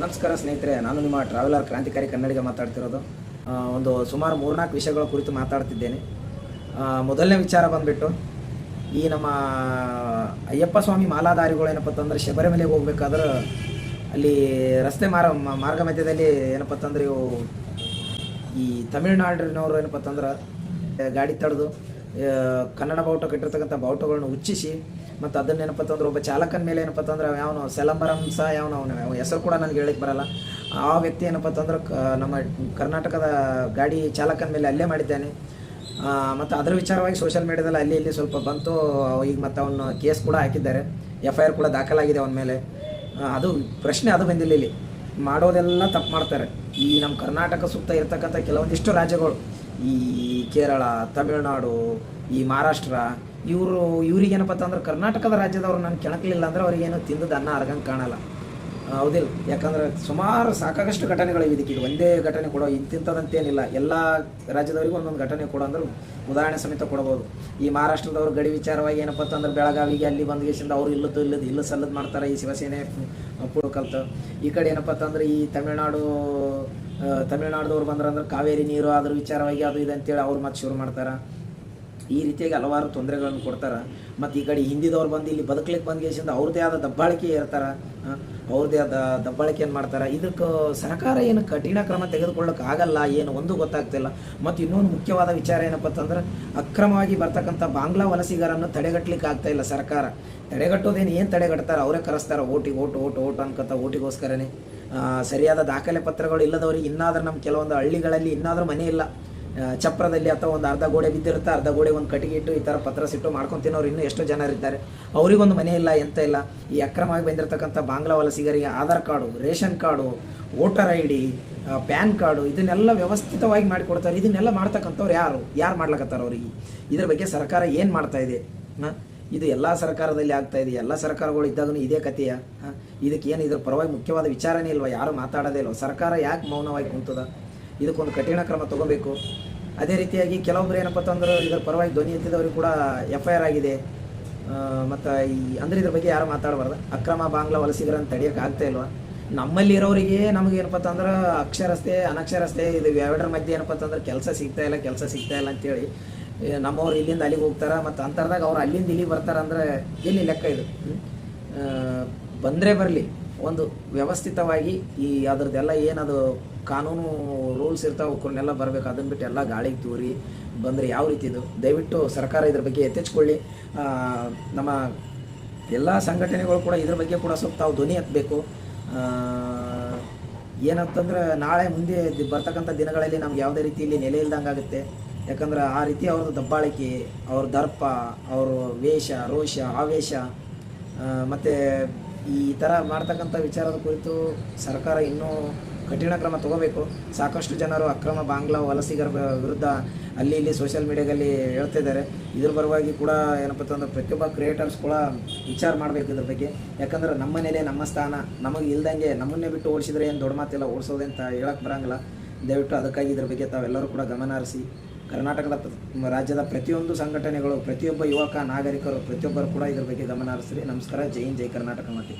ನಮಸ್ಕಾರ ಸ್ನೇಹಿತರೆ, ನಾನು ನಿಮ್ಮ ಟ್ರಾವೆಲರ್ ಕ್ರಾಂತಿಕಾರಿ ಕನ್ನಡಿಗ ಮಾತಾಡ್ತಿರೋದು. ಒಂದು ಸುಮಾರು 3-4 ವಿಷಯಗಳ ಕುರಿತು ಮಾತಾಡ್ತಿದ್ದೇನೆ. ಮೊದಲನೇ ವಿಚಾರ ಬಂದುಬಿಟ್ಟು, ಈ ನಮ್ಮ ಅಯ್ಯಪ್ಪ ಸ್ವಾಮಿ ಮಾಲಾಧಾರಿಗಳು ಏನಪ್ಪ ಅಂತಂದ್ರೆ ಶಬರಿಮಲೆಗೆ ಹೋಗ್ಬೇಕಾದ್ರೆ ಅಲ್ಲಿ ರಸ್ತೆ ಮಾರ್ಗ ಮಧ್ಯದಲ್ಲಿ ಏನಪ್ಪ ಅಂತಂದ್ರೆ ಇವು ಈ ತಮಿಳುನಾಡಿನವರು ಏನಪ್ಪ ಅಂತಂದ್ರೆ ಗಾಡಿ ತಡೆದು ಕನ್ನಡ ಬಾವುಟ ಕಟ್ಟಿರ್ತಕ್ಕಂಥ ಬಾವುಟಗಳನ್ನು ಉಚ್ಚಿಸಿ ಮತ್ತು ಅದನ್ನೇನಪ್ಪ ಅಂತಂದ್ರೆ ಒಬ್ಬ ಚಾಲಕನ ಮೇಲೆ ಏನಪ್ಪ ಅಂತಂದ್ರೆ ಯಾವನು ಸೆಲಂಬರಂಸ ಅವನ ಹೆಸರು ಕೂಡ ನನಗೆ ಹೇಳಕ್ಕೆ ಬರಲ್ಲ. ಆ ವ್ಯಕ್ತಿ ಏನಪ್ಪ ಅಂತಂದ್ರೆ ನಮ್ಮ ಕರ್ನಾಟಕದ ಗಾಡಿ ಚಾಲಕನ ಮೇಲೆ ಅಲ್ಲೇ ಮಾಡಿದ್ದಾನೆ. ಮತ್ತು ಅದರ ವಿಚಾರವಾಗಿ ಸೋಷಿಯಲ್ ಮೀಡಿಯಾದಲ್ಲಿ ಅಲ್ಲಿ ಇಲ್ಲಿ ಸ್ವಲ್ಪ ಬಂತು. ಈಗ ಮತ್ತು ಅವನು ಕೇಸ್ ಕೂಡ ಹಾಕಿದ್ದಾರೆ, FIR ಕೂಡ ದಾಖಲಾಗಿದೆ ಅವನ ಮೇಲೆ. ಅದು ಪ್ರಶ್ನೆ ಅದು ಬಂದಿಲ್ಲ. ಇಲ್ಲಿ ಮಾಡೋದೆಲ್ಲ ತಪ್ಪು ಮಾಡ್ತಾರೆ. ಈ ನಮ್ಮ ಕರ್ನಾಟಕ ಸುತ್ತ ಇರ್ತಕ್ಕಂಥ ಕೆಲವೊಂದಿಷ್ಟು ರಾಜ್ಯಗಳು, ಈ ಕೇರಳ, ತಮಿಳುನಾಡು, ಈ ಮಹಾರಾಷ್ಟ್ರ, ಇವ್ರಿಗೇನಪ್ಪ ಅಂತಂದ್ರೆ ಕರ್ನಾಟಕದ ರಾಜ್ಯದವ್ರು ನಾನು ಕೆಣಕಲಿಲ್ಲ ಅಂದ್ರೆ ಅವ್ರಿಗೇನು ತಿಂದದ್ದು ಅನ್ನ ಅರ್ಗಂಗೆ ಕಾಣಲ್ಲ. ಹೌದಿಲ್ಲ? ಯಾಕಂದ್ರೆ ಸುಮಾರು ಸಾಕಾಗಷ್ಟು ಘಟನೆಗಳಿವೆ. ಇದಕ್ಕೆ ಒಂದೇ ಘಟನೆ ಕೊಡೋ ಇಂತಿಂಥದಂತೇನಿಲ್ಲ. ಎಲ್ಲ ರಾಜ್ಯದವರಿಗೂ ಒಂದೊಂದು ಘಟನೆ ಕೊಡೋ ಅಂದ್ರೆ ಉದಾಹರಣೆ ಸಮೇತ ಕೊಡ್ಬೋದು. ಈ ಮಹಾರಾಷ್ಟ್ರದವ್ರು ಗಡಿ ವಿಚಾರವಾಗಿ ಏನಪ್ಪ ಅಂತಂದ್ರೆ ಬೆಳಗಾವಿಗೆ ಅಲ್ಲಿ ಬಂದ್ಗೇಸಿಂದ ಅವ್ರು ಇಲ್ಲ ಸಲ್ಲದು ಮಾಡ್ತಾರೆ. ಈ ಶಿವಸೇನೆ ಕಲ್ತು ಈ ಕಡೆ ಏನಪ್ಪ ಅಂತಂದ್ರೆ ಈ ತಮಿಳುನಾಡದವ್ರು ಬಂದ್ರಂದ್ರೆ ಕಾವೇರಿ ನೀರು ಅದ್ರ ವಿಚಾರವಾಗಿ ಅದು ಇದೆ ಅಂತೇಳಿ ಅವ್ರು ಮತ್ತೆ ಶುರು ಮಾಡ್ತಾರೆ. ಈ ರೀತಿಯಾಗಿ ಹಲವಾರು ತೊಂದರೆಗಳನ್ನು ಕೊಡ್ತಾರೆ. ಮತ್ತು ಈ ಕಡೆ ಹಿಂದಿದವ್ರು ಬಂದು ಇಲ್ಲಿ ಬದುಕಲಿಕ್ಕೆ ಬಂದ್ಗೇಸಿಂದ ಅವ್ರದ್ದೇ ಆದ ದಬ್ಬಾಳಿಕೆ ಇರ್ತಾರೆ, ಅವ್ರದ್ದೇ ಆದ ದಬ್ಬಾಳಿಕೆಯನ್ನು ಮಾಡ್ತಾರೆ. ಇದಕ್ಕೆ ಸರ್ಕಾರ ಏನು ಕಠಿಣ ಕ್ರಮ ತೆಗೆದುಕೊಳ್ಳೋಕೆ ಆಗಲ್ಲ, ಏನು ಒಂದು ಗೊತ್ತಾಗ್ತಿಲ್ಲ. ಮತ್ತು ಇನ್ನೊಂದು ಮುಖ್ಯವಾದ ವಿಚಾರ ಏನಪ್ಪ ಅಂತಂದ್ರೆ ಅಕ್ರಮವಾಗಿ ಬರ್ತಕ್ಕಂಥ ಬಾಂಗ್ಲಾ ವಲಸಿಗರನ್ನು ತಡೆಗಟ್ಟಲಿಕ್ಕೆ ಆಗ್ತಾಯಿಲ್ಲ ಸರ್ಕಾರ. ತಡೆಗಟ್ಟೋದೇನು ಏನು ತಡೆಗಟ್ತಾರೆ? ಅವರೇ ಕರೆಸ್ತಾರೆ ಓಟು ಅನ್ಕೊತ ಓಟಿಗೋಸ್ಕರನೇ. ಸರಿಯಾದ ದಾಖಲೆ ಪತ್ರಗಳು ಇಲ್ಲದವ್ರಿಗೆ ಇನ್ನಾದ್ರೂ ನಮ್ಮ ಕೆಲವೊಂದು ಹಳ್ಳಿಗಳಲ್ಲಿ ಇನ್ನಾದರೂ ಮನೆ ಇಲ್ಲ, ಚಪ್ರದಲ್ಲಿ ಅಥವಾ ಒಂದು ಅರ್ಧ ಗೋಡೆ ಬಿದ್ದಿರುತ್ತೆ, ಅರ್ಧ ಗೋಡೆ ಒಂದು ಕಟ್ಟಿಗೆ ಇಟ್ಟು ಈ ಥರ ಪತ್ರ ಸಿಟ್ಟು ಮಾಡ್ಕೊತಿನವ್ರು ಇನ್ನೂ ಎಷ್ಟೋ ಜನ ಇರ್ತಾರೆ. ಅವರಿಗೊಂದು ಮನೆ ಇಲ್ಲ, ಎಂತ ಇಲ್ಲ. ಈ ಅಕ್ರಮವಾಗಿ ಬಂದಿರತಕ್ಕಂಥ ಬಾಂಗ್ಲಾ ವಲಸಿಗರಿಗೆ Aadhaar card, ration card, voter ID, PAN card ಇದನ್ನೆಲ್ಲ ವ್ಯವಸ್ಥಿತವಾಗಿ ಮಾಡಿಕೊಡ್ತಾರೆ. ಇದನ್ನೆಲ್ಲ ಮಾಡ್ತಕ್ಕಂಥವ್ರು ಯಾರು ಮಾಡ್ಲಕತ್ತಾರ? ಅವ್ರಿಗೆ ಇದ್ರ ಬಗ್ಗೆ ಸರ್ಕಾರ ಏನು ಮಾಡ್ತಾ ಇದೆ? ಇದು ಎಲ್ಲ ಸರ್ಕಾರದಲ್ಲಿ ಆಗ್ತಾ ಇದೆ. ಎಲ್ಲ ಸರ್ಕಾರಗಳು ಇದ್ದಾಗೂ ಇದೇ ಕಥೆಯ? ಇದಕ್ಕೆ ಏನು ಇದ್ರ ಪರವಾಗಿ ಮುಖ್ಯವಾದ ವಿಚಾರನೇ ಇಲ್ವಾ? ಯಾರು ಮಾತಾಡೋದೇ ಇಲ್ವ? ಸರ್ಕಾರ ಯಾಕೆ ಮೌನವಾಗಿ ಕುಂತದ? ಇದಕ್ಕೊಂದು ಕಠಿಣ ಕ್ರಮ ತಗೋಬೇಕು. ಅದೇ ರೀತಿಯಾಗಿ ಕೆಲವೊಬ್ರು ಏನಪ್ಪ ಅಂತಂದ್ರೆ ಇದರ ಪರವಾಗಿ ಧ್ವನಿ ಎತ್ತಿದವ್ರಿಗೆ ಕೂಡ FIR ಆಗಿದೆ. ಮತ್ತು ಅಂದರೆ ಇದ್ರ ಬಗ್ಗೆ ಯಾರು ಮಾತಾಡಬಾರ್ದು. ಅಕ್ರಮ ಬಾಂಗ್ಲಾ ವಲಸಿಗರನ್ನು ತಡೆಯೋಕೆ ಆಗ್ತಾ ಇಲ್ವಾ? ನಮ್ಮಲ್ಲಿ ಇರೋರಿಗೆ ನಮಗೆ ಏನಪ್ಪ ಅಂತಂದ್ರೆ ಅಕ್ಷರಸ್ಥೆ ಅನಕ್ಷರಸ್ಥೆ ಇದು ಎರಡರ ಮಧ್ಯೆ ಏನಪ್ಪ ಅಂತಂದ್ರೆ ಕೆಲಸ ಸಿಗ್ತಾ ಇಲ್ಲ ಅಂತೇಳಿ ನಮ್ಮವ್ರು ಇಲ್ಲಿಂದ ಅಲ್ಲಿಗೆ ಹೋಗ್ತಾರೆ. ಮತ್ತು ಅಂತರ್ದಾಗ ಅವ್ರು ಅಲ್ಲಿಂದ ಇಲ್ಲಿಗೆ ಬರ್ತಾರೆ ಅಂದರೆ ಎಲ್ಲಿ ಲೆಕ್ಕ ಇದು? ಬಂದರೆ ಬರಲಿ, ಒಂದು ವ್ಯವಸ್ಥಿತವಾಗಿ ಈ ಅದ್ರದ್ದೆಲ್ಲ ಏನದು ಕಾನೂನು ರೂಲ್ಸ್ ಇರ್ತಾವೆ ಅವಕ್ಕನ್ನೆಲ್ಲ ಬರಬೇಕು. ಅದನ್ನು ಬಿಟ್ಟು ಎಲ್ಲ ಗಾಳಿಗೆ ತೂರಿ ಬಂದರೆ ಯಾವ ರೀತಿ ಇದು? ದಯವಿಟ್ಟು ಸರ್ಕಾರ ಇದ್ರ ಬಗ್ಗೆ ಎತ್ತೆಚ್ಕೊಳ್ಳಿ. ನಮ್ಮ ಎಲ್ಲ ಸಂಘಟನೆಗಳು ಕೂಡ ಇದ್ರ ಬಗ್ಗೆ ಕೂಡ ಸ್ವಲ್ಪ ತಾವು ಧ್ವನಿ ಎತ್ತಬೇಕು. ಏನಂತಂದ್ರೆ ನಾಳೆ ಮುಂದೆ ಬರ್ತಕ್ಕಂಥ ದಿನಗಳಲ್ಲಿ ನಮ್ಗೆ ಯಾವುದೇ ರೀತಿಯಲ್ಲಿ ನೆಲೆ ಇಲ್ದಂಗೆ ಆಗುತ್ತೆ. ಯಾಕಂದ್ರೆ ಆ ರೀತಿ ಅವ್ರದ್ದು ದಬ್ಬಾಳಿಕೆ, ಅವ್ರ ದರ್ಪ, ಅವ್ರ ವೇಷ, ರೋಷ, ಆವೇಶ ಮತ್ತು ಈ ಥರ ಮಾಡ್ತಕ್ಕಂಥ ವಿಚಾರದ ಕುರಿತು ಸರ್ಕಾರ ಇನ್ನೂ ಕಠಿಣ ಕ್ರಮ ತಗೋಬೇಕು. ಸಾಕಷ್ಟು ಜನರು ಅಕ್ರಮ ಬಾಂಗ್ಲಾ ವಲಸಿಗರ ವಿರುದ್ಧ ಅಲ್ಲಿ ಇಲ್ಲಿ ಸೋಷಿಯಲ್ ಮೀಡಿಯಾದಲ್ಲಿ ಹೇಳ್ತಿದ್ದಾರೆ. ಇದ್ರ ಪರವಾಗಿ ಕೂಡ ಏನಪ್ಪ ಅಂತಂದ್ರೆ ಪ್ರತಿಯೊಬ್ಬ ಕ್ರಿಯೇಟರ್ಸ್ ಕೂಡ ವಿಚಾರ ಮಾಡಬೇಕು ಇದ್ರ ಬಗ್ಗೆ. ಯಾಕಂದ್ರೆ ನಮ್ಮ ನೆಲೆ, ನಮ್ಮ ಸ್ಥಾನ ನಮಗೆ ಇಲ್ದಂಗೆ ನಮ್ಮನ್ನೇ ಬಿಟ್ಟು ಓಡಿಸಿದ್ರೆ ಏನು ದೊಡ್ಡ ಮಾತಿಲ್ಲ, ಓಡಿಸೋದೆ ಅಂತ ಹೇಳಕ್ಕೆ ಬರೋಂಗಿಲ್ಲ. ದಯವಿಟ್ಟು ಅದಕ್ಕಾಗಿ ಇದ್ರ ಬಗ್ಗೆ ತಾವೆಲ್ಲರೂ ಕೂಡ ಗಮನ ಹರಿಸಿ ಕರ್ನಾಟಕದ ರಾಜ್ಯದ ಪ್ರತಿಯೊಂದು ಸಂಘಟನೆಗಳು, ಪ್ರತಿಯೊಬ್ಬ ಯುವಕ ನಾಗರಿಕರು ಪ್ರತಿಯೊಬ್ಬರು ಕೂಡ ಇದ್ರ ಬಗ್ಗೆ ಗಮನ ಹರಿಸ್ರಿ. ನಮಸ್ಕಾರ. ಜೈ ಹಿಂದ್, ಜೈ ಕರ್ನಾಟಕ ಮಾತೆ.